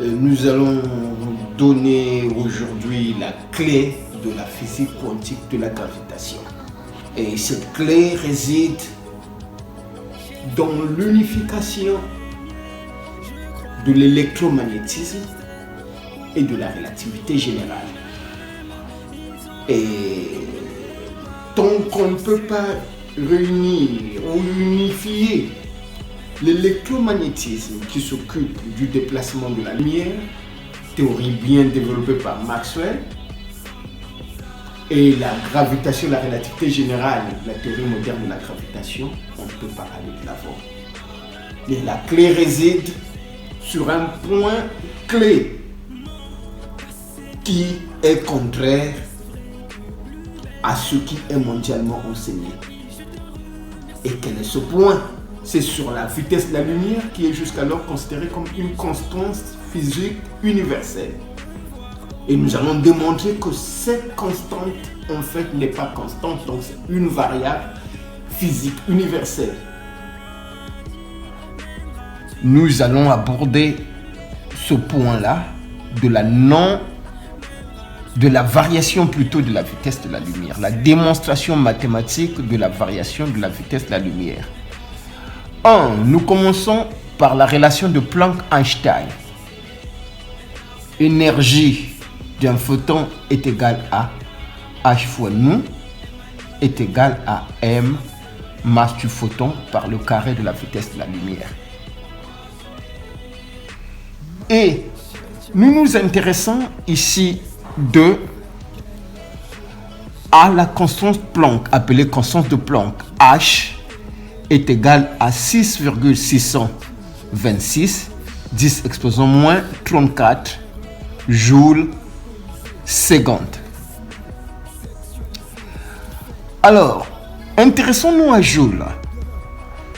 nous allons donner aujourd'hui la clé de la physique quantique de la gravitation. Et cette clé réside dans l'unification de l'électromagnétisme et de la relativité générale. Et tant qu'on ne peut pas réunir ou unifier l'électromagnétisme qui s'occupe du déplacement de la lumière, théorie bien développée par Maxwell, et la gravitation, la relativité générale, la théorie moderne de la gravitation, on ne peut pas aller de l'avant. Et la clé réside sur un point clé qui est contraire à ce qui est mondialement enseigné. Et quel est ce point? C'est sur la vitesse de la lumière qui est jusqu'alors considérée comme une constante physique universelle. Et nous allons démontrer que cette constante, en fait, n'est pas constante, donc c'est une variable physique universelle. Nous allons aborder ce point-là de la variation plutôt de la vitesse de la lumière, la démonstration mathématique de la variation de la vitesse de la lumière. Nous commençons par la relation de Planck-Einstein. Énergie d'un photon est égale à H fois nu est égal à M, masse du photon par le carré de la vitesse de la lumière. Et nous nous intéressons ici à la constante Planck, appelée constante de Planck. H est égal à 6,626, 10 exposant moins 34 joules seconde. Alors, intéressons-nous à Joule.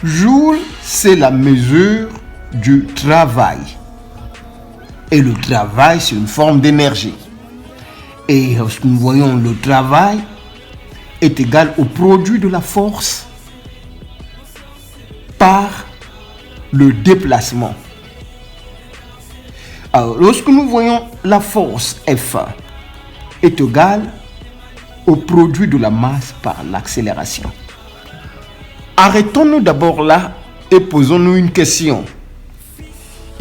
Joule, c'est la mesure du travail. Et le travail, c'est une forme d'énergie. Et lorsque nous voyons le travail est égal au produit de la force par le déplacement. Alors, lorsque nous voyons la force F est égale au produit de la masse par l'accélération. Arrêtons-nous d'abord là et posons-nous une question.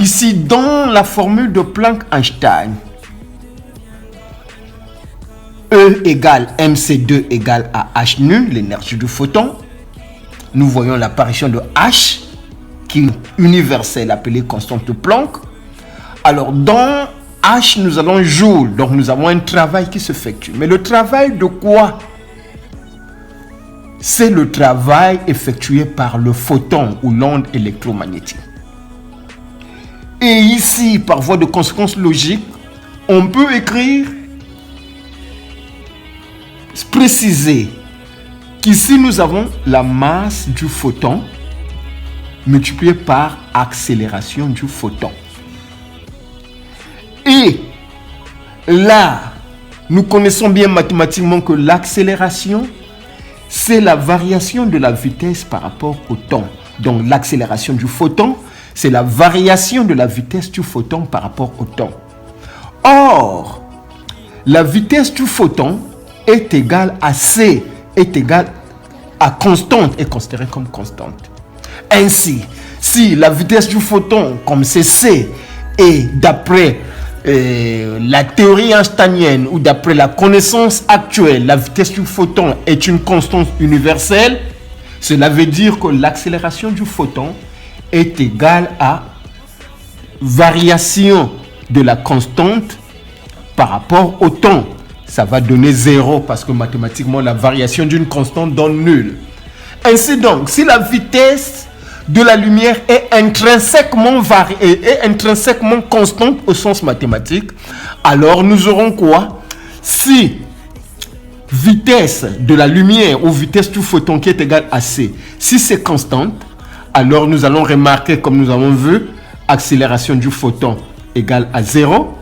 Ici, dans la formule de Planck-Einstein, E égale mc2 égale à h nu, l'énergie du photon. Nous voyons l'apparition de H, qui est universelle, appelée constante de Planck. Alors, dans H, nous allons joule, donc nous avons un travail qui s'effectue. Mais le travail de quoi? C'est le travail effectué par le photon ou l'onde électromagnétique. Et ici, par voie de conséquence logique, on peut écrire, préciser qu'ici nous avons la masse du photon multipliée par accélération du photon. Et là, nous connaissons bien mathématiquement que l'accélération, c'est la variation de la vitesse par rapport au temps. Donc l'accélération du photon, c'est la variation de la vitesse du photon par rapport au temps. Or, la vitesse du photon est égale à C, est égale à constante, est considérée comme constante. Ainsi, si la vitesse du photon, comme c'est C, et d'après la théorie einsteinienne ou d'après la connaissance actuelle, la vitesse du photon est une constante universelle, cela veut dire que l'accélération du photon est égale à variation de la constante par rapport au temps. Ça va donner 0 parce que mathématiquement la variation d'une constante donne nul. Ainsi donc, si la vitesse de la lumière est intrinsèquement constante au sens mathématique, alors nous aurons quoi? Si vitesse de la lumière ou vitesse du photon qui est égale à C, si c'est constante, alors nous allons remarquer, comme nous avons vu, accélération du photon égale à 0.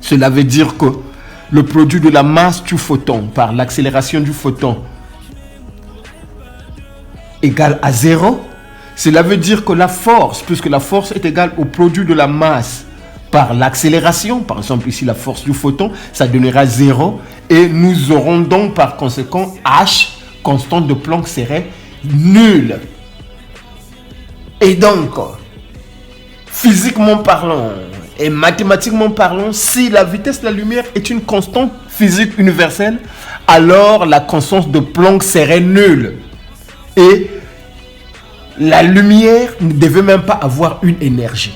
Cela veut dire que le produit de la masse du photon par l'accélération du photon égale à 0. Cela veut dire que la force, puisque la force est égale au produit de la masse par l'accélération, par exemple ici la force du photon, ça donnera 0, et nous aurons donc par conséquent H, constante de Planck, serait nulle. Et donc, physiquement parlant et mathématiquement parlant, si la vitesse de la lumière est une constante physique universelle, alors la constante de Planck serait nulle. Et la lumière ne devait même pas avoir une énergie.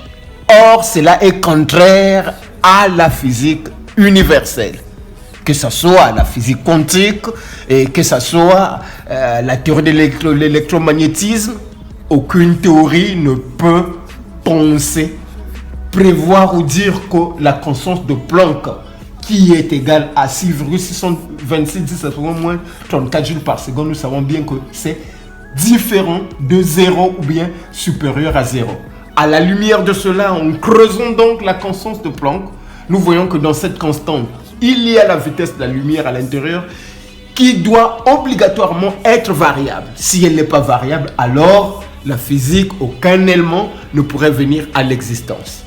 Or, cela est contraire à la physique universelle. Que ce soit la physique quantique, et que ce soit la théorie de l'électromagnétisme, aucune théorie ne peut penser, prévoir ou dire que la constante de Planck, qui est égale à 6,626 10 à moins 34 joules par seconde, nous savons bien que c'est différent de 0 ou bien supérieur à 0. À la lumière de cela, en creusant donc la constante de Planck, nous voyons que dans cette constante, il y a la vitesse de la lumière à l'intérieur qui doit obligatoirement être variable. Si elle n'est pas variable, alors la physique, aucun élément ne pourrait venir à l'existence.